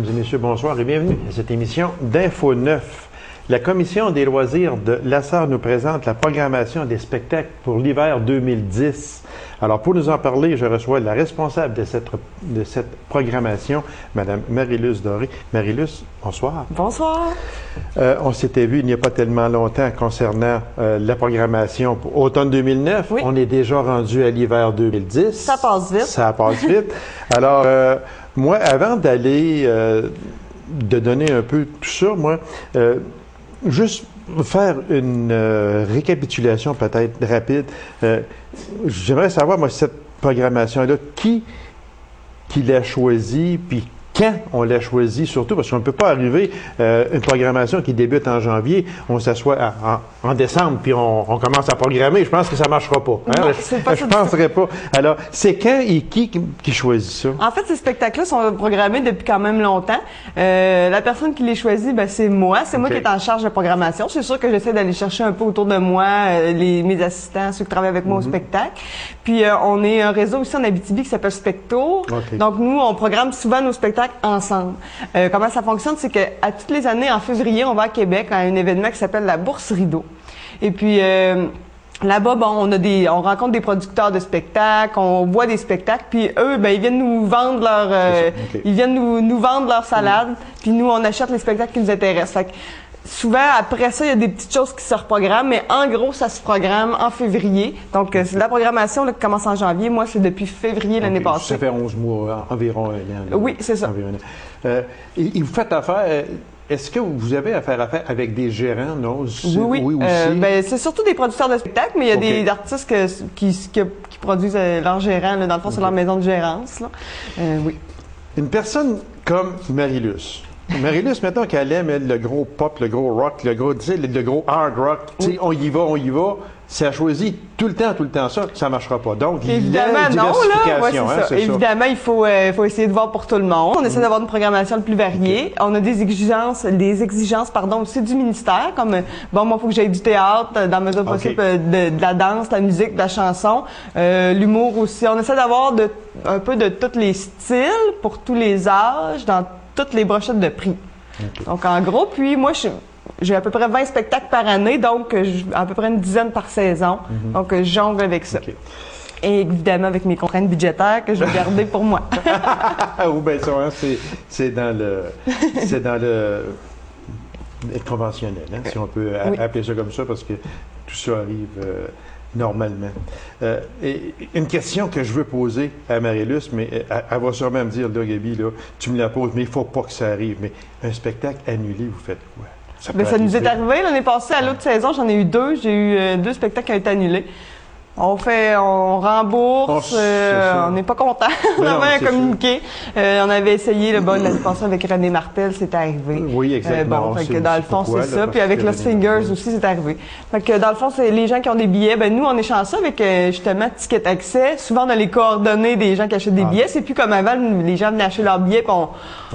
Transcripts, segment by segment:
et messieurs, bonsoir et bienvenue à cette émission d'Info 9. La Commission des loisirs de Lassar nous présente la programmation des spectacles pour l'hiver 2010. Alors, pour nous en parler, je reçois la responsable de cette programmation, Mme Marie-Luce Doré. Marie-Luce, bonsoir. Bonsoir. On s'était vu il n'y a pas tellement longtemps concernant la programmation pour automne 2009. Oui. On est déjà rendu à l'hiver 2010. Ça passe vite. Ça passe vite. Alors, moi, avant d'aller, de donner un peu tout ça, moi, juste faire une récapitulation peut-être rapide. J'aimerais savoir, moi, cette programmation-là, qui l'a choisie, puis quand on l'a choisi, surtout parce qu'on ne peut pas arriver une programmation qui débute en janvier, on s'assoit en décembre, puis on commence à programmer. Je pense que ça ne marchera pas. Hein? Non, c'est pas je ne penserais pas. Alors, c'est quand et qui choisit ça? En fait, ces spectacles-là sont programmés depuis quand même longtemps. La personne qui les choisit, ben, c'est moi. C'est moi qui est en charge de programmation. C'est sûr que j'essaie d'aller chercher un peu autour de moi mes assistants, ceux qui travaillent avec moi au spectacle. Puis, on est un réseau aussi en Abitibi qui s'appelle Spectour. Okay. Donc, nous, on programme souvent nos spectacles ensemble. Comment ça fonctionne, c'est qu'à toutes les années, en février, on va à Québec à un événement qui s'appelle la Bourse Rideau. Et puis là-bas, bon, on rencontre des producteurs de spectacles, on voit des spectacles, puis eux, ben ils viennent nous vendre ils viennent nous vendre leur salade, puis nous on achète les spectacles qui nous intéressent. Fait que, souvent, après ça, il y a des petites choses qui se reprogramment, mais en gros, ça se programme en février. Donc, la programmation là, qui commence en janvier, moi, c'est depuis février l'année passée. Ça fait 11 mois environ. Oui, c'est ça. Et vous faites affaire... Est-ce que vous avez affaire avec des gérants, non? Oui aussi. Ben, c'est surtout des producteurs de spectacles, mais il y a des artistes qui produisent leurs gérants. Là, dans le fond, c'est leur maison de gérance. Là. Oui. Une personne comme Marie-Luce. Marie-Luce, mettons qu'elle aime le gros pop, le gros rock, le gros hard rock. Oui. On y va. Si elle choisit tout le temps ça, ça ne marchera pas. Donc, évidemment, il y a non, là. Ouais, c'est ça. Évidemment, il faut essayer de voir pour tout le monde. On essaie d'avoir une programmation le plus variée. Okay. On a des exigences, aussi du ministère, comme, bon, moi, il faut que j'aille du théâtre, dans la mesure possible, de la danse, de la musique, de la chanson, l'humour aussi. On essaie d'avoir un peu de tous les styles, pour tous les âges, dans toutes les brochettes de prix. Okay. Donc, en gros, puis moi, j'ai à peu près 20 spectacles par année, donc à peu près une dizaine par saison. Donc, je jongle avec ça. Okay. Et évidemment, avec mes contraintes budgétaires que je vais garder pour moi. Oui, bien ça, hein, c'est dans le conventionnel, hein, si on peut appeler ça comme ça, parce que tout ça arrive normalement. Et une question que je veux poser à Marie-Luce, mais elle va sûrement me dire, là, Gaby, là, tu me la poses, mais il ne faut pas que ça arrive. Mais un spectacle annulé, vous faites quoi? Ça nous est arrivé l'année passée, à l'autre saison, j'en ai eu deux. J'ai eu 2 spectacles qui ont été annulés. On rembourse, on n'est pas content. On avait un communiqué. On avait essayé l'année passée avec René Martel, c'est arrivé. Oui, exactement. Fait que dans le fond, c'est ça. Puis avec Lost Fingers aussi, c'est arrivé. Fait que dans le fond, c'est les gens qui ont des billets. Ben nous, on est chanceux avec justement Ticket Accès. Souvent, on a les coordonnées des gens qui achètent des billets. C'est plus comme avant, les gens venaient acheter leurs billets.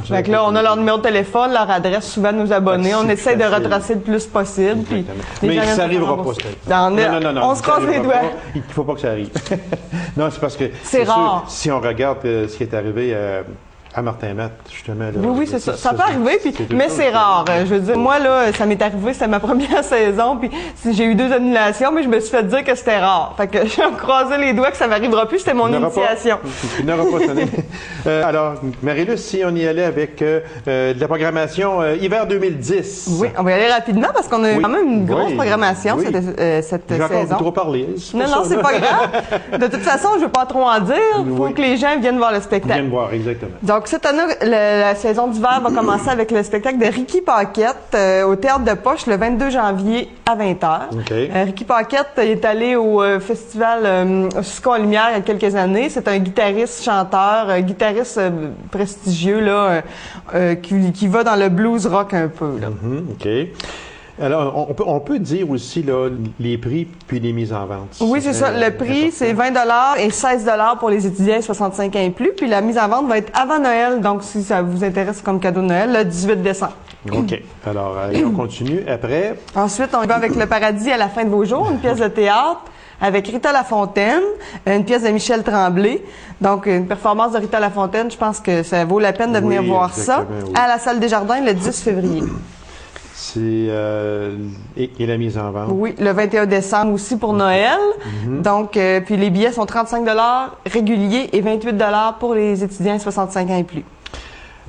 Fait que là, on a leur numéro de téléphone, leur adresse, souvent nos abonnés. On essaie de retracer le plus possible. Puis mais ça n'arrivera pas. Non. On se croise les doigts. Il ne faut pas que ça arrive. Non, c'est parce que c'est rare. Si on regarde ce qui est arrivé à Martin Matt, justement. Là, oui, c'est ça. Ça peut arriver, mais c'est rare. Je veux dire, moi, là, ça m'est arrivé, c'était ma première saison, puis j'ai eu 2 annulations, mais je me suis fait dire que c'était rare. Fait que j'ai croisé les doigts que ça m'arrivera plus, c'était mon initiation. Il n'aura pas sonné. Alors, Marie-Luce, si on y allait avec de la programmation hiver 2010. Oui, on va y aller rapidement parce qu'on a quand même une grosse programmation cette saison. J'ai encore trop parlé. Non, c'est pas grave. De toute façon, je ne veux pas trop en dire. Il faut que les gens viennent voir le spectacle. Viennent voir, exactement. Donc, cette année, la saison d'hiver va commencer avec le spectacle de Ricky Paquette au Théâtre de Poche le 22 janvier à 20h. Okay. Ricky Paquette est allé au festival Suscon en Lumière il y a quelques années. C'est un guitariste-chanteur, guitariste prestigieux là, qui va dans le blues rock un peu. Là. OK. Alors, on peut dire aussi là, les prix puis les mises en vente. Oui, c'est ça. Le prix, c'est 20 $ et 16 $ pour les étudiants 65 ans et plus. Puis la mise en vente va être avant Noël, donc si ça vous intéresse comme cadeau de Noël, le 18 décembre. OK. Alors, on continue. Après? Ensuite, on va avec Le Paradis à la fin de vos jours, une pièce de théâtre avec Rita Lafontaine, une pièce de Michel Tremblay. Donc, une performance de Rita Lafontaine, je pense que ça vaut la peine de venir voir ça à la Salle des Jardins le 10 février. Et la mise en vente. Oui, le 21 décembre aussi pour Noël. Donc, puis les billets sont 35 réguliers et 28 pour les étudiants 65 ans et plus.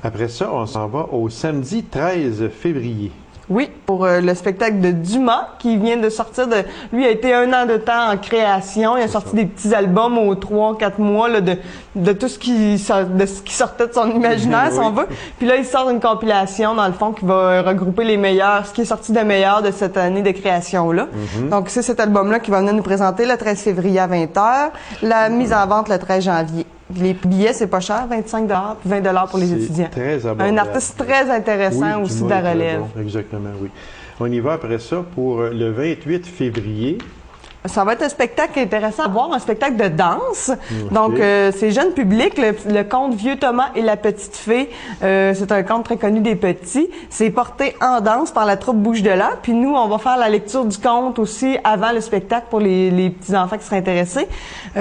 Après ça, on s'en va au samedi 13 février. Oui, pour le spectacle de Dumas, qui vient de sortir de... Lui a été 1 an de temps en création. Il a sorti des petits albums aux 3-4 mois là, de tout ce qui sortait de son imaginaire, si on veut. Puis là, il sort une compilation, dans le fond, qui va regrouper les meilleurs, ce qui est sorti de meilleur de cette année de création-là. Donc, c'est cet album-là qui va venir nous présenter le 13 février à 20h. La mise en vente le 13 janvier. Les billets, c'est pas cher, 25 puis 20 pour les étudiants. Très abordable. Un artiste très intéressant aussi de la relève. Bon, exactement, oui. On y va après ça pour le 28 février. Ça va être un spectacle intéressant à voir, un spectacle de danse. Donc, c'est jeune public, le conte Vieux Thomas et la petite fée. C'est un conte très connu des petits. C'est porté en danse par la troupe Bouche de là. Puis nous, on va faire la lecture du conte aussi avant le spectacle pour les petits-enfants qui seraient intéressés.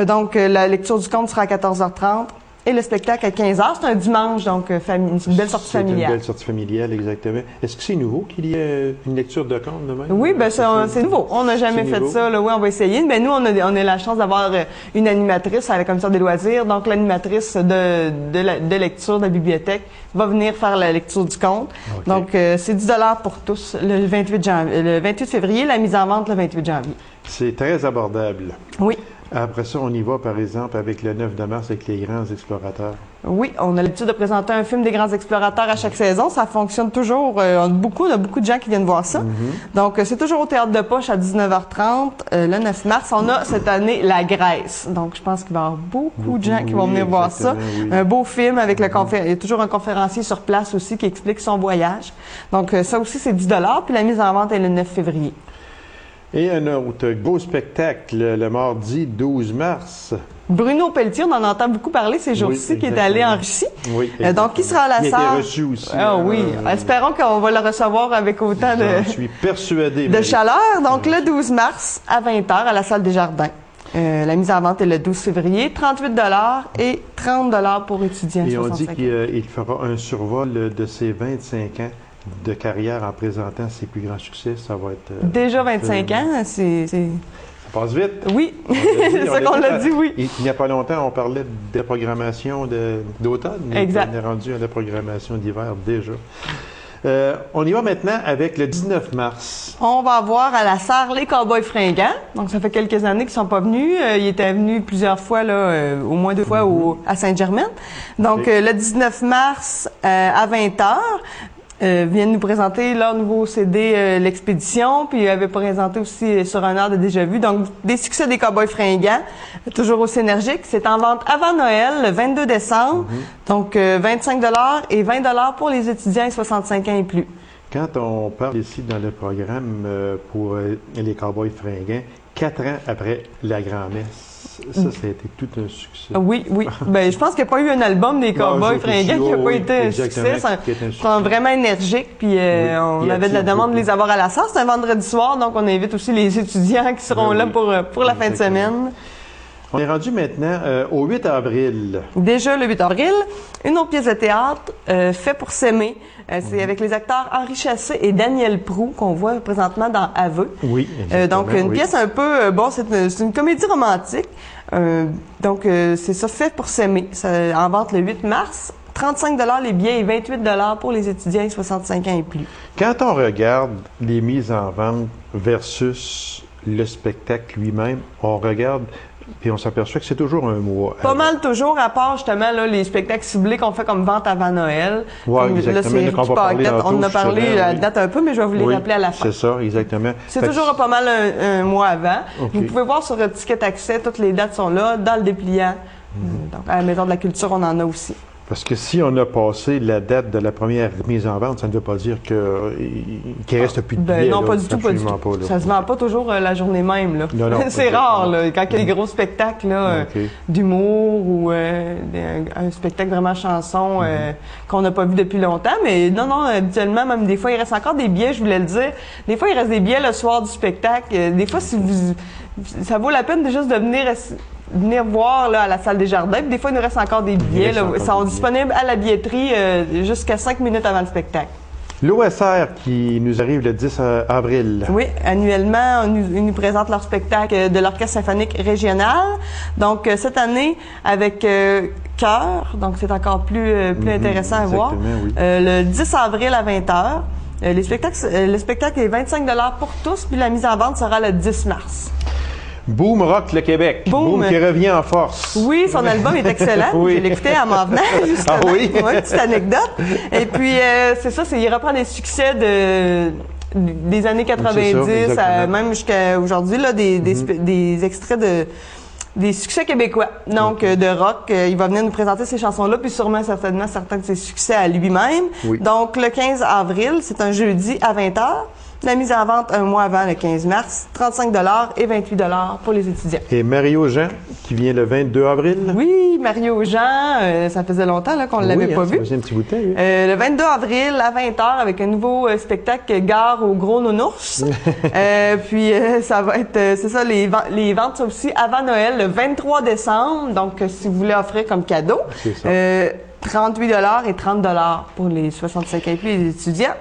Donc, la lecture du conte sera à 14h30. Et le spectacle à 15h, c'est un dimanche, donc c'est une belle sortie familiale. C'est une belle sortie familiale, exactement. Est-ce que c'est nouveau qu'il y ait une lecture de conte de même? Oui, ben c'est nouveau. On n'a jamais fait ça. Là. Oui, on va essayer. Mais nous, on a la chance d'avoir une animatrice à la commission des loisirs. Donc, l'animatrice de lecture de la bibliothèque va venir faire la lecture du conte. Okay. Donc, c'est 10 pour tous le 28 février, la mise en vente le 28 janvier. C'est très abordable. Oui. Après ça, on y va, par exemple, avec le 9 mars, avec les grands explorateurs. Oui, on a l'habitude de présenter un film des grands explorateurs à chaque saison. Ça fonctionne toujours. On a beaucoup de gens qui viennent voir ça. Donc, c'est toujours au Théâtre de Poche à 19h30. Le 9 mars, on a cette année La Grèce. Donc, je pense qu'il va y avoir beaucoup de gens qui vont venir voir ça. Oui. Un beau film avec il y a toujours un conférencier sur place aussi qui explique son voyage. Donc, ça aussi, c'est 10 $. Puis la mise en vente est le 9 février. Et un autre beau spectacle, le mardi 12 mars. Bruno Pelletier, on en entend beaucoup parler ces jours-ci, qui est allé en Russie. Oui, donc, qui sera à la salle? Il a été reçu aussi. Ah oui. Espérons qu'on va le recevoir avec autant Je suis persuadé. de chaleur. Donc, le 12 mars à 20h à la salle des Jardins. La mise en vente est le 12 février. 38 $ et 30 $ pour étudiants. Et on dit qu'il fera un survol de ses 25 ans de carrière en présentant ses plus grands succès. Ça va être... Déjà 25 ans, c'est... Ça passe vite. Oui, c'est ça qu'on l'a dit, oui. Il n'y a pas longtemps, on parlait de la programmation d'automne. Exact. On est rendu à la programmation d'hiver déjà. On y va maintenant avec le 19 mars. On va voir à la Sarre les Cowboys fringants. Donc, ça fait quelques années qu'ils ne sont pas venus. Ils étaient venus plusieurs fois, là, au moins 2 fois à Sainte-Germaine. Donc, le 19 mars à 20h. Viennent nous présenter leur nouveau CD L'Expédition, puis ils avaient présenté aussi Sur un air de déjà vu. Donc, des succès des Cowboys fringants, toujours aussi énergiques. C'est en vente avant Noël, le 22 décembre. Donc, 25 $ et 20 $ pour les étudiants 65 ans et plus. Quand on parle ici dans le programme pour les Cowboys fringants, 4 ans après la grand-messe, ça a été tout un succès. Oui, oui. Ben, je pense qu'il n'y a pas eu un album des Cowboys fringants qui n'a pas été un succès. C'est vraiment énergique. Puis on avait de la demande de les avoir à la salle. C'est un vendredi soir, donc on invite aussi les étudiants qui seront là pour la fin de semaine. On est rendu maintenant au 8 avril. Déjà le 8 avril, une autre pièce de théâtre, Fait pour s'aimer. C'est avec les acteurs Henri Chassé et Daniel Proulx qu'on voit présentement dans Aveux. Oui, donc, une pièce un peu... c'est une comédie romantique. Donc, c'est ça, Fait pour s'aimer. En vente le 8 mars. 35 $ les billets et 28 $ pour les étudiants 65 ans et plus. Quand on regarde les mises en vente versus le spectacle lui-même, on regarde... Puis on s'aperçoit que c'est toujours un mois. Pas mal toujours, à part justement là, les spectacles ciblés qu'on fait comme vente avant Noël. Oui, exactement. Là, on en a parlé à la date un peu, mais je vais vous les rappeler à la fin. C'est ça, exactement. C'est toujours pas mal un mois avant. Okay. Vous pouvez voir sur le Ticket Accès, toutes les dates sont là, dans le dépliant. Donc, à la Maison de la Culture, on en a aussi. Parce que si on a passé la date de la première mise en vente, ça ne veut pas dire qu'il reste plus de billets. Non, pas du tout, pas du tout. Ça se vend pas toujours la journée même. Là. Non, c'est rare, là, quand il y a des gros spectacles d'humour ou un spectacle vraiment chanson qu'on n'a pas vu depuis longtemps. Mais non, habituellement, même des fois, il reste encore des billets, je voulais le dire. Des fois, il reste des billets le soir du spectacle. Des fois, si vous ça vaut la peine de juste de venir voir là, à la salle des jardins. Puis des fois, il nous reste encore des billets. Là, ils sont disponibles à la billetterie jusqu'à 5 minutes avant le spectacle. L'OSR qui nous arrive le 10 avril. Oui, annuellement, ils nous présentent leur spectacle de l'Orchestre symphonique régional. Donc, cette année, avec chœur, donc c'est encore plus intéressant à voir. Oui. Le 10 avril à 20h. Le spectacle est 25 $ pour tous, puis la mise en vente sera le 10 mars. Boom Rock le Québec. Boom qui revient en force. Oui, son album est excellent. Oui. Je l'écoutais en m'en venant, justement. Ah oui? Ouais, petite anecdote. Et puis, c'est ça, il reprend des succès des années 90, même jusqu'à aujourd'hui, là, des extraits des succès québécois, donc de rock. Il va venir nous présenter ces chansons-là, puis certainement certains de ses succès à lui-même. Oui. Donc, le 15 avril, c'est un jeudi à 20h. La mise en vente un mois avant, le 15 mars, 35 $ et 28 $ pour les étudiants. Et Mario Jean, qui vient le 22 avril. Oui, Mario Jean, ça faisait longtemps qu'on ne l'avait pas vu. Ça faisait un petit bout de temps, oui. Le 22 avril à 20h avec un nouveau spectacle Gare au Gros Nounours. Puis ça va être, c'est ça, les ventes sont aussi avant Noël, le 23 décembre. Donc, si vous voulez offrir comme cadeau, 38 $ et 30 $ pour les 65 ans et plus les étudiants.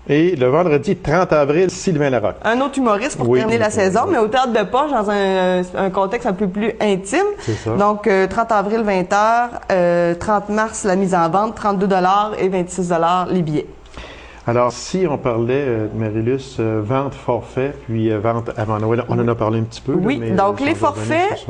Et le vendredi 30 avril, Sylvain Larocque. Un autre humoriste pour terminer la saison, mais au théâtre de poche, dans un contexte un peu plus intime. C'est ça. Donc, 30 avril, 20h, 30 mars, la mise en vente, 32 $ et 26 $ les billets. Alors, si on parlait, Marilus, vente forfait, puis vente avant Noël, on en a parlé un petit peu. Oui, là, mais donc les forfaits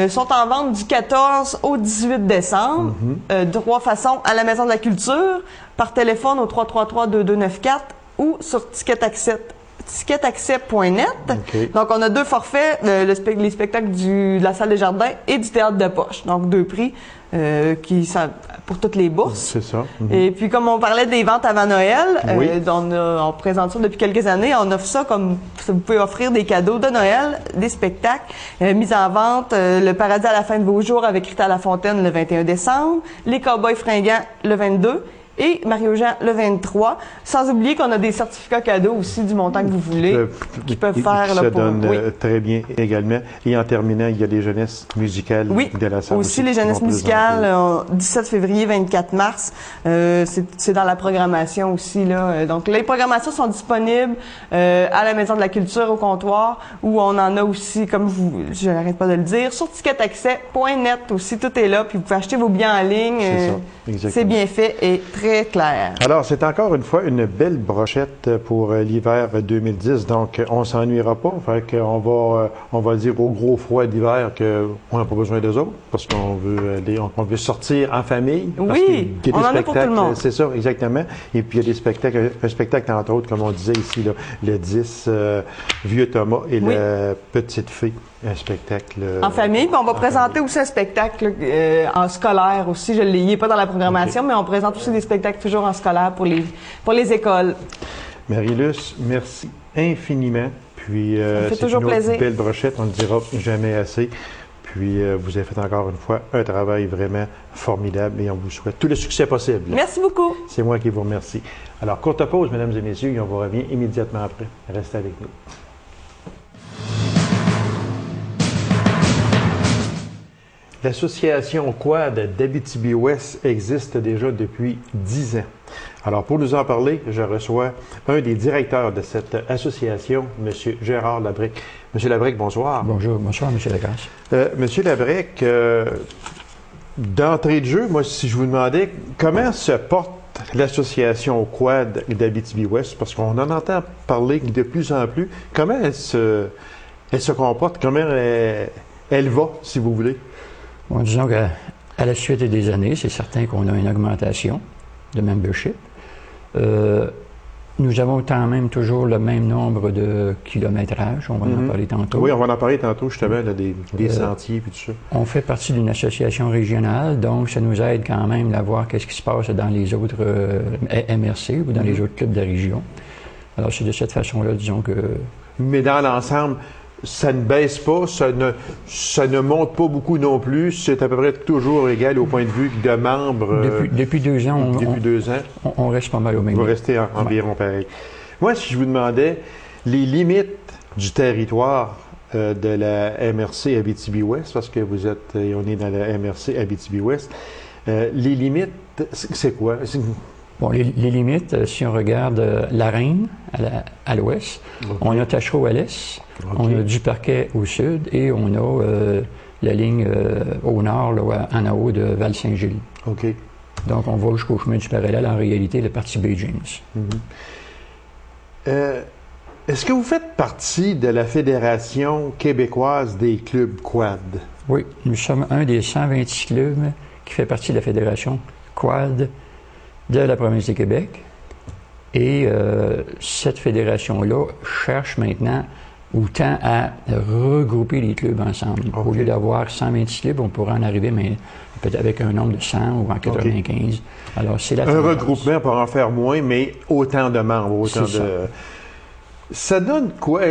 sont en vente du 14 au 18 décembre, de 3 façons, à la Maison de la Culture, par téléphone au 333-2294 ou sur ticketaccès.net. Okay. Donc, on a 2 forfaits, les spectacles de la salle des jardins et du théâtre de poche. Donc, 2 prix pour toutes les bourses. C'est ça. Et puis, comme on parlait des ventes avant Noël, on présente ça depuis quelques années. On offre ça comme vous pouvez offrir des cadeaux de Noël, des spectacles, mise en vente, Le Paradis à la fin de vos jours avec Rita Lafontaine le 21 décembre, Les Cowboys fringants le 22 et Mario Jean le 23. Sans oublier qu'on a des certificats cadeaux aussi du montant que vous voulez qui peuvent faire ça là, pour... donne très bien également. Et en terminant, il y a les jeunesses musicales de la salle. Aussi les jeunesses musicales, 17 février, 24 mars. C'est dans la programmation aussi. Là. Donc, les programmations sont disponibles à la Maison de la Culture au comptoir, où on en a aussi, comme je n'arrête pas de le dire, sur ticketaccès.net aussi. Tout est là. Puis vous pouvez acheter vos billets en ligne. C'est ça, exactement. C'est bien fait et très clair. Alors, c'est encore une fois une belle brochette pour l'hiver 2010. Donc, on ne s'ennuiera pas. Fait qu'on on va dire au gros froid d'hiver qu'on n'a pas besoin d'eux autres parce qu'on veut sortir en famille. Oui, on en a pour tout le monde. C'est ça, exactement. Et puis, il y a des spectacles, un spectacle entre autres, comme on disait ici, là, le 10, Vieux Thomas et la Petite Fée. Un spectacle... en famille, puis on va présenter aussi un spectacle en scolaire aussi. Il n'est pas dans la programmation, mais on présente aussi des spectacles toujours en scolaire pour les écoles. Marilus, merci infiniment. Puis, ça fait toujours plaisir. Belle brochette, on ne le dira jamais assez. Puis, vous avez fait encore une fois un travail vraiment formidable et on vous souhaite tout le succès possible. Merci beaucoup. C'est moi qui vous remercie. Alors, courte pause, mesdames et messieurs, et on vous revient immédiatement après. Restez avec nous. L'association Quad d'Abitibi-Ouest existe déjà depuis 10 ans. Alors, pour nous en parler, je reçois un des directeurs de cette association, M. Gérard Labrec. M. Labrec, bonsoir. Bonjour, bonsoir, M. Lagrache. M. Labrec, d'entrée de jeu, moi, si je vous demandais comment se porte l'association Quad d'Abitibi-Ouest, parce qu'on en entend parler de plus en plus, comment elle se comporte, comment elle va, si vous voulez? Bon, disons qu'à la suite des années, c'est certain qu'on a une augmentation de membership. Nous avons quand même toujours le même nombre de kilométrages, on va en parler tantôt. Oui, on va en parler tantôt justement, là, des sentiers et tout ça. On fait partie d'une association régionale, donc ça nous aide quand même à voir qu'est-ce qui se passe dans les autres MRC ou dans les autres clubs de la région. Alors c'est de cette façon-là, disons que... Mais dans l'ensemble, ça ne baisse pas, ça ne monte pas beaucoup non plus. C'est à peu près toujours égal au point de vue de membres. Depuis 2 ans, on reste pas mal au même niveau. Vous restez environ pareil. Moi, si je vous demandais les limites du territoire de la MRC Abitibi-Ouest, parce que on est dans la MRC Abitibi-Ouest. Les limites, c'est quoi? Bon, les limites, si on regarde la Reine à l'ouest, okay. On a Tachereau à l'est, okay. On a Duparquet au sud et on a la ligne au nord, là, en haut de Val-Saint-Gilles. OK. Donc, on va jusqu'au chemin du parallèle, en réalité, le parti Bay James. Est-ce que vous faites partie de la Fédération québécoise des clubs quad? Oui, nous sommes un des 126 clubs qui fait partie de la Fédération quad de la province du Québec. Et cette fédération-là cherche maintenant ou tend à regrouper les clubs ensemble. Okay. Au lieu d'avoir 126 clubs, on pourrait en arriver mais peut-être avec un nombre de 100 ou en 95. Okay. Alors, c'est la tendance. Regroupement pour en faire moins, mais autant de membres, autant de... Ça donne quoi?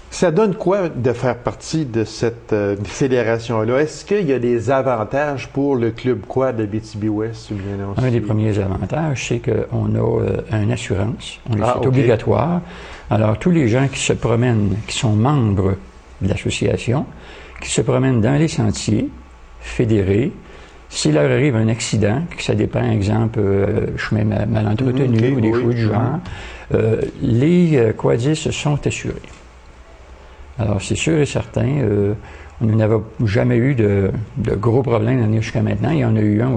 Ça donne quoi de faire partie de cette fédération-là? Est-ce qu'il y a des avantages pour le club quad de Abitibi-Ouest? Un des premiers avantages, c'est qu'on a une assurance. C'est obligatoire. Alors, tous les gens qui se promènent, qui sont membres de l'association, qui se promènent dans les sentiers fédérés, s'il leur arrive un accident, que ça dépend, exemple, chemin mal entretenu ou des choses du genre, les quadistes sont assurés. Alors, c'est sûr et certain, on n'avait jamais eu de gros problèmes jusqu'à maintenant. Il y en a eu un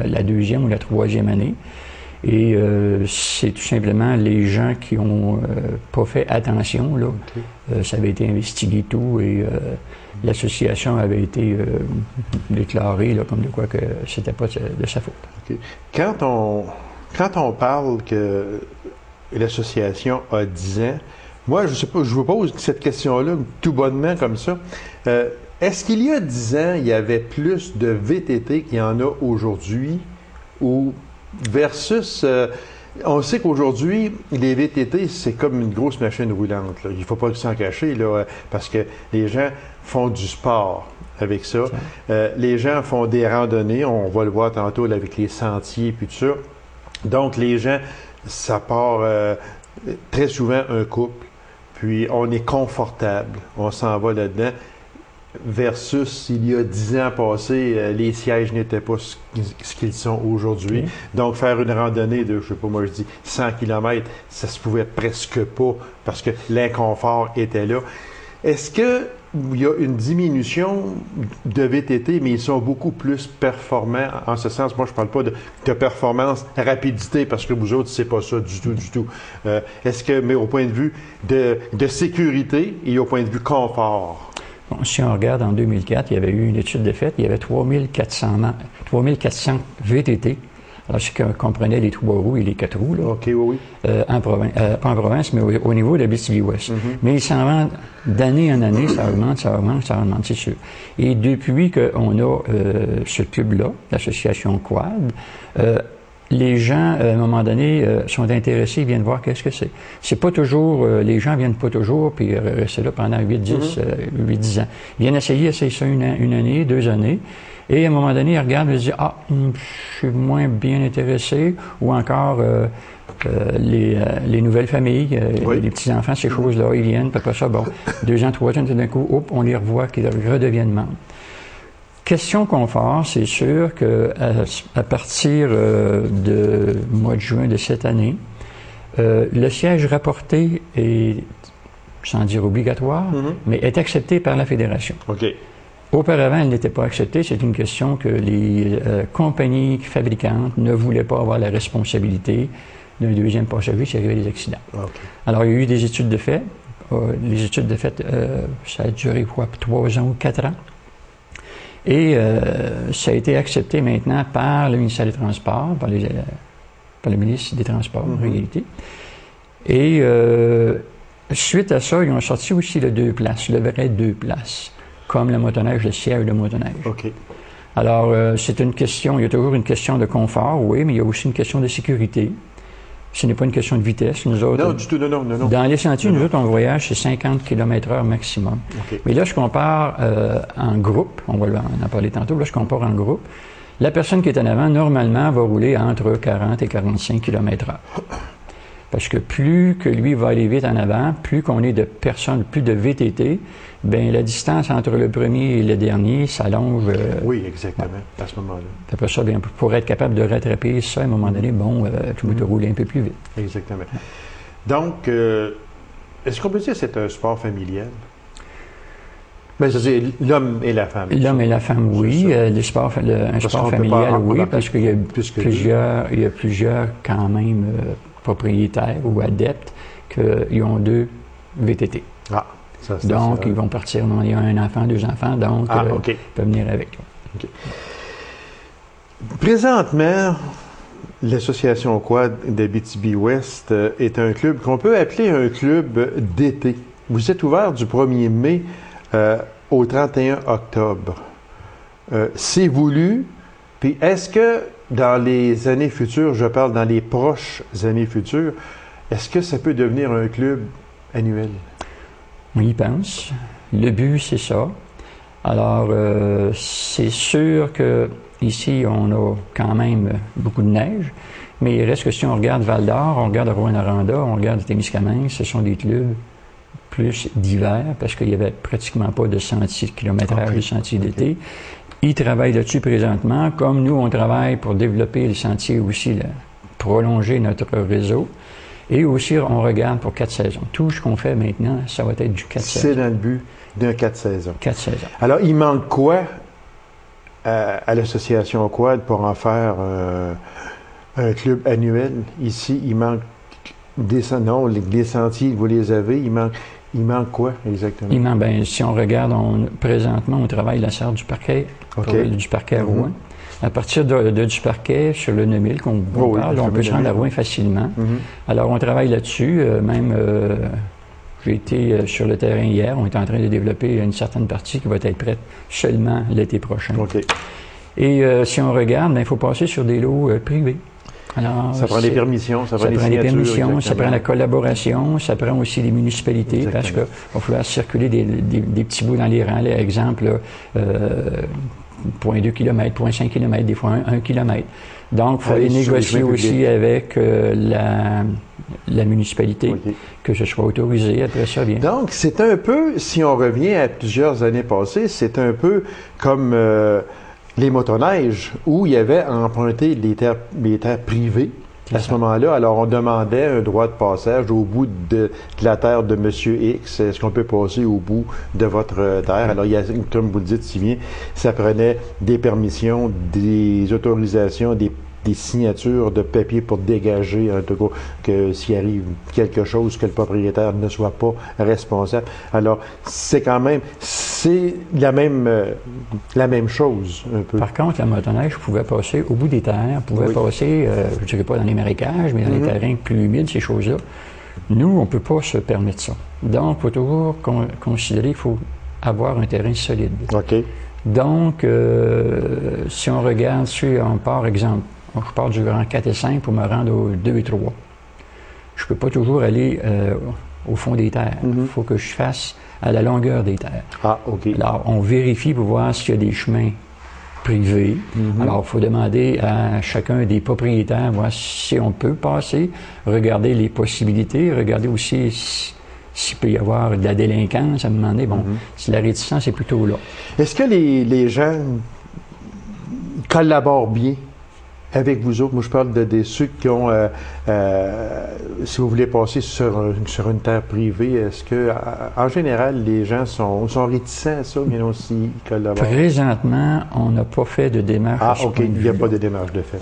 la deuxième ou la troisième année. Et c'est tout simplement les gens qui n'ont pas fait attention. Là. Okay. Ça avait été investigué tout et l'association avait été déclarée là, comme de quoi que c'était pas de sa faute. Okay. Quand on parle que l'association a 10 ans, moi, je sais pas, je vous pose cette question-là tout bonnement comme ça. Est-ce qu'il y a 10 ans, il y avait plus de VTT qu'il y en a aujourd'hui ou versus... on sait qu'aujourd'hui, les VTT, c'est comme une grosse machine roulante. Là. Il ne faut pas s'en cacher là, parce que les gens font du sport avec ça. Les gens font des randonnées. On va le voir tantôt là, avec les sentiers et tout ça. Donc, les gens, ça part très souvent un couple. Puis, on est confortable. On s'en va là-dedans. Versus, il y a 10 ans passés, les sièges n'étaient pas ce qu'ils sont aujourd'hui. Okay. Donc, faire une randonnée de, je sais pas, moi je dis 100 km, ça se pouvait presque pas parce que l'inconfort était là. Est-ce qu'il y a une diminution de VTT, mais ils sont beaucoup plus performants en ce sens? Moi, je parle pas de performance, rapidité, parce que vous autres, c'est pas ça du tout, du tout. Est-ce que, mais au point de vue de sécurité et au point de vue confort? Bon, si on regarde en 2004, il y avait eu une étude de fait, il y avait 3400 VTT. Alors, ce qu'on comprenait les 3 roues et les 4 roues, là, okay, oui. pas en province, mais au niveau de l'Abitibi-Ouest. Mais ils s'en vendent d'année en année, ça augmente, c'est sûr. Et depuis qu'on a ce club-là, l'association Quad, les gens, à un moment donné, sont intéressés, ils viennent voir qu'est-ce que c'est. C'est pas toujours, les gens viennent pas toujours, puis restent là pendant 8-10 ans. Ils viennent essayer ça une année, 2 années, et à un moment donné, ils regardent et ils disent « Ah, je suis moins bien intéressé », ou encore les nouvelles familles, les petits-enfants, ces choses-là, ils viennent, puis après ça, bon, 2 ans, 3 ans, tout d'un coup, hop, on les revoit, qu'ils redeviennent membres. Question confort, c'est sûr que à partir du mois de juin de cette année, le siège rapporté est, sans dire obligatoire, mais est accepté par la Fédération. Okay. Auparavant, elle n'était pas acceptée. C'est une question que les compagnies fabricantes ne voulaient pas avoir la responsabilité d'un deuxième passager s'il y avait des accidents. Okay. Alors, il y a eu des études de fait. Les études de fait, ça a duré quoi, 3 ans ou 4 ans. Et ça a été accepté maintenant par le ministère des Transports, par le ministre des Transports, en réalité. Et suite à ça, ils ont sorti aussi le 2 places, le vrai 2 places, comme le motoneige, le siège de motoneige. Okay. Alors, c'est une question, il y a toujours une question de confort, oui, mais il y a aussi une question de sécurité. Ce n'est pas une question de vitesse. Nous autres, non, du tout, non. Dans les sentiers, nous autres, on voyage, c'est 50 km/h maximum. Okay. Mais là, je compare en groupe, on va en parler tantôt, là, je compare en groupe. La personne qui est en avant, normalement, va rouler entre 40 et 45 km/h. Parce que plus que lui va aller vite en avant, plus qu'on est de personnes, plus de VTT, bien, la distance entre le premier et le dernier s'allonge. Oui, exactement, à ce moment-là. Après ça, bien, pour être capable de rattraper ça, à un moment donné, tu vas te rouler un peu plus vite. Exactement. Donc, est-ce qu'on peut dire que c'est un sport familial? Bien, c'est-à-dire l'homme et la femme. L'homme et la femme, oui. Un sport familial, oui, parce qu'il y a plusieurs quand même propriétaires ou adeptes qui ont 2 VTT. Ah, ça, c'est donc, ça. Ils vont partir, il y a un enfant, 2 enfants, donc ils peuvent venir avec. Okay. Présentement, l'Association Quad d'Abitibi-Ouest est un club qu'on peut appeler un club d'été. Vous êtes ouvert du 1er mai au 31 octobre. C'est voulu. Puis est-ce que dans les années futures, je parle dans les proches années futures, est-ce que ça peut devenir un club annuel? On y pense. Le but, c'est ça. Alors, c'est sûr que ici, on a quand même beaucoup de neige, mais il reste que si on regarde Val-d'Or, on regarde Rouyn-Noranda, on regarde Témiscamingue, ce sont des clubs plus d'hiver, parce qu'il n'y avait pratiquement pas de sentiers kilométrage de sentiers d'été. Ils travaillent là-dessus présentement, comme nous, on travaille pour développer les sentiers aussi, prolonger notre réseau. Et aussi, on regarde pour 4 saisons. Tout ce qu'on fait maintenant, ça va être du 4 saisons. C'est dans le but d'un 4 saisons. 4 saisons. Alors, il manque quoi à l'Association Quad pour en faire un club annuel? Ici, il manque des sentiers, vous les avez, il manque quoi exactement? Il manque, bien, si on regarde, présentement, on travaille la serre du parquet, du parquet à Rouyn. À partir du parquet, sur le 9000 qu'on parle, on peut se rendre à Rouyn facilement. Alors, on travaille là-dessus. J'ai été sur le terrain hier. On est en train de développer une certaine partie qui va être prête seulement l'été prochain. Et si on regarde, il faut passer sur des lots privés. Alors, ça prend des permissions, ça prend des permissions, ça prend la collaboration, ça prend aussi les municipalités, parce qu'il va falloir circuler des petits bouts dans les rangs. Là, exemple, 0,2 km, 0,5 km, des fois 1 km. Donc, il faut aller négocier aussi avec la municipalité, que ce soit autorisé, après ça vient. Donc, c'est un peu, si on revient à plusieurs années passées, c'est un peu comme les motoneiges, où il y avait emprunté les terres privées à ce moment-là. Alors, on demandait un droit de passage au bout de la terre de M. X. Est-ce qu'on peut passer au bout de votre terre? Alors, il y a, comme vous le dites si bien, ça prenait des permissions, des autorisations, des signatures de papier pour dégager, en tout cas, que s'il arrive quelque chose, que le propriétaire ne soit pas responsable. Alors, c'est quand même, c'est la même chose, un peu. Par contre, la motoneige pouvait passer au bout des terres, pouvait passer, je ne dirais pas dans les marécages, mais dans les terrains plus humides, ces choses-là. Nous, on ne peut pas se permettre ça. Donc, il faut toujours considérer qu'il faut avoir un terrain solide. Donc, si on regarde, on part, exemple, je pars du rang 4 et 5 pour me rendre au 2 et 3. Je ne peux pas toujours aller au fond des terres. Il faut que je fasse à la longueur des terres. Alors, on vérifie pour voir s'il y a des chemins privés. Alors, il faut demander à chacun des propriétaires, voir si on peut passer, regarder les possibilités, regarder aussi s'il peut y avoir de la délinquance, à un moment donné. Bon, si la réticence est plutôt là. Est-ce que les gens collaborent bien avec vous autres? Moi, je parle de ceux qui ont, si vous voulez passer sur une terre privée, est-ce que, en général, les gens sont réticents à ça, mais aussi collaborent? Présentement, on n'a pas fait de démarche. Il n'y a pas de démarche de fait.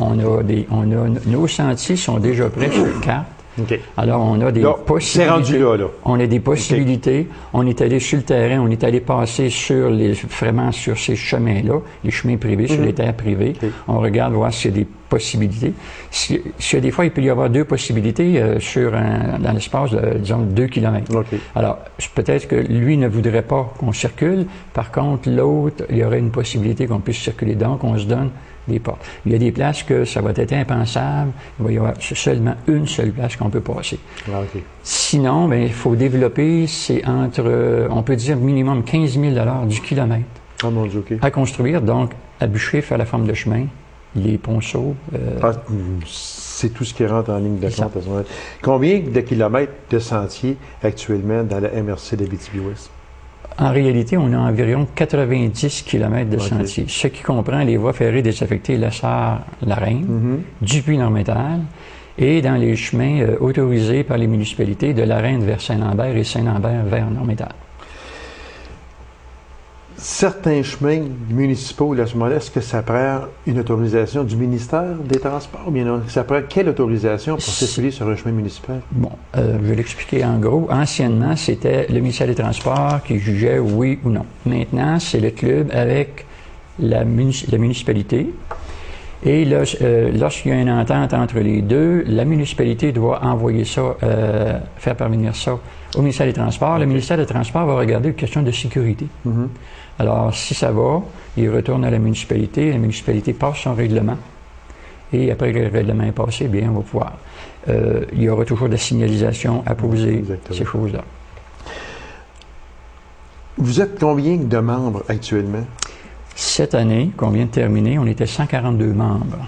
Nos sentiers sont déjà prêts sur carte. Alors, on a des possibilités. C'est rendu là. On a des possibilités. On est allé sur le terrain, on est allé passer vraiment sur ces chemins-là, les chemins privés, sur les terres privées. On regarde voir s'il y a des possibilités. S'il y a des fois, il peut y avoir 2 possibilités dans l'espace de, disons, 2 km. Alors, peut-être que lui ne voudrait pas qu'on circule. Par contre, l'autre, il y aurait une possibilité qu'on puisse circuler. Donc, on se donne des portes. Il y a des places que ça va être impensable. Il va y avoir seulement une seule place qu'on peut passer. Sinon, il faut développer, c'est on peut dire minimum 15 000 $ du kilomètre mon Dieu, à construire, donc à bûcher, faire la forme de chemin, les ponceaux. C'est tout ce qui rentre en ligne de compte à ce moment-là. Combien de kilomètres de sentiers actuellement dans la MRC d'Abitibi-Ouest? En réalité, on a environ 90 km de sentiers, ce qui comprend les voies ferrées désaffectées Lassar-La-Reine, du Puy-Normétal, et dans les chemins autorisés par les municipalités de La Reine vers Saint-Lambert et Saint-Lambert vers Normétal. Certains chemins municipaux, à ce moment-là, est-ce que ça prend une autorisation du ministère des Transports ou bien non? Ça prend quelle autorisation pour circuler sur un chemin municipal? Bon, je vais l'expliquer en gros. Anciennement, c'était le ministère des Transports qui jugeait oui ou non. Maintenant, c'est le club avec la municipalité. Et là, lorsqu'il y a une entente entre les deux, la municipalité doit envoyer ça, faire parvenir ça au ministère des Transports. Le ministère des Transports va regarder une question de sécurité. Alors, si ça va, il retourne à la municipalité passe son règlement. Et après que le règlement est passé, bien, on va pouvoir. Il y aura toujours de la signalisation à poser, ces choses-là. Vous êtes combien de membres actuellement? Cette année, qu'on vient de terminer, on était 142 membres.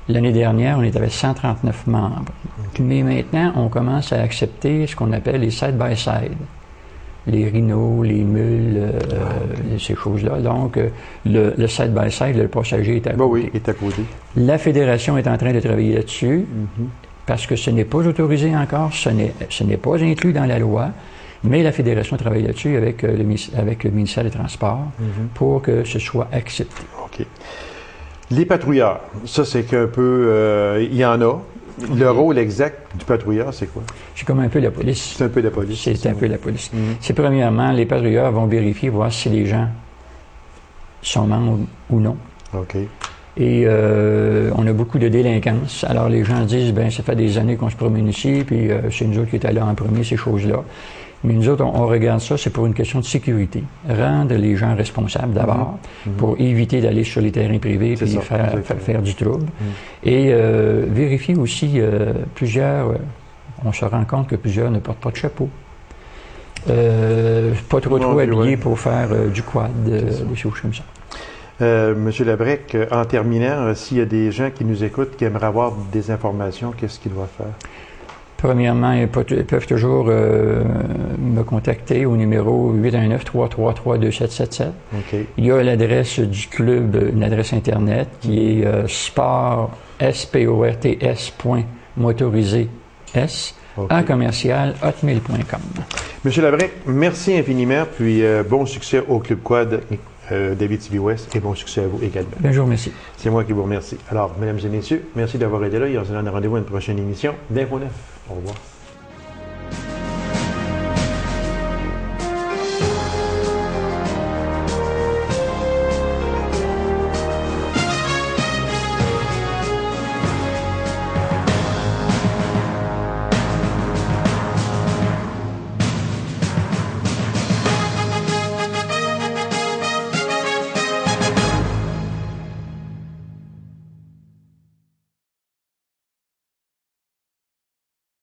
L'année dernière, on était 139 membres. Mais maintenant, on commence à accepter ce qu'on appelle les side-by-side. Les rhinos, les mules, ces choses-là. Donc, le side-by-side, le passager est à côté. Oui, il est à côté. La Fédération est en train de travailler là-dessus parce que ce n'est pas autorisé encore, ce n'est pas inclus dans la loi, mais la Fédération travaille là-dessus avec le ministère des Transports pour que ce soit accepté. OK. Les patrouilleurs, ça c'est qu'un peu... il y en a. Le rôle exact du patrouilleur, c'est quoi? C'est comme un peu la police. C'est un peu la police. C'est un peu la police. C'est premièrement, les patrouilleurs vont vérifier, voir si les gens sont membres ou non. OK. Et on a beaucoup de délinquance. Alors les gens disent, ben ça fait des années qu'on se promène ici, puis c'est nous autres qui étaient là en premier, ces choses-là. Mais nous autres, on regarde ça, c'est pour une question de sécurité. Rendre les gens responsables d'abord, pour éviter d'aller sur les terrains privés et faire du trouble. Et vérifier aussi plusieurs, on se rend compte que plusieurs ne portent pas de chapeau. Pas trop habillés pour faire du quad, des choses comme ça. Monsieur Labrec, en terminant, s'il y a des gens qui nous écoutent, qui aimeraient avoir des informations, qu'est-ce qu'ils doivent faire? Premièrement, ils peuvent toujours me contacter au numéro 819-333-2777. Okay. Il y a l'adresse du club, une adresse Internet qui est sports.motorisé @hotmail.com. Monsieur Labrec, merci infiniment, puis bon succès au Club Quad d'Abitibi-Ouest et bon succès à vous également. Bonjour, merci. C'est moi qui vous remercie. Alors, mesdames et messieurs, merci d'avoir été là et on se donne rendez-vous à une prochaine émission d'Info 9. Au revoir.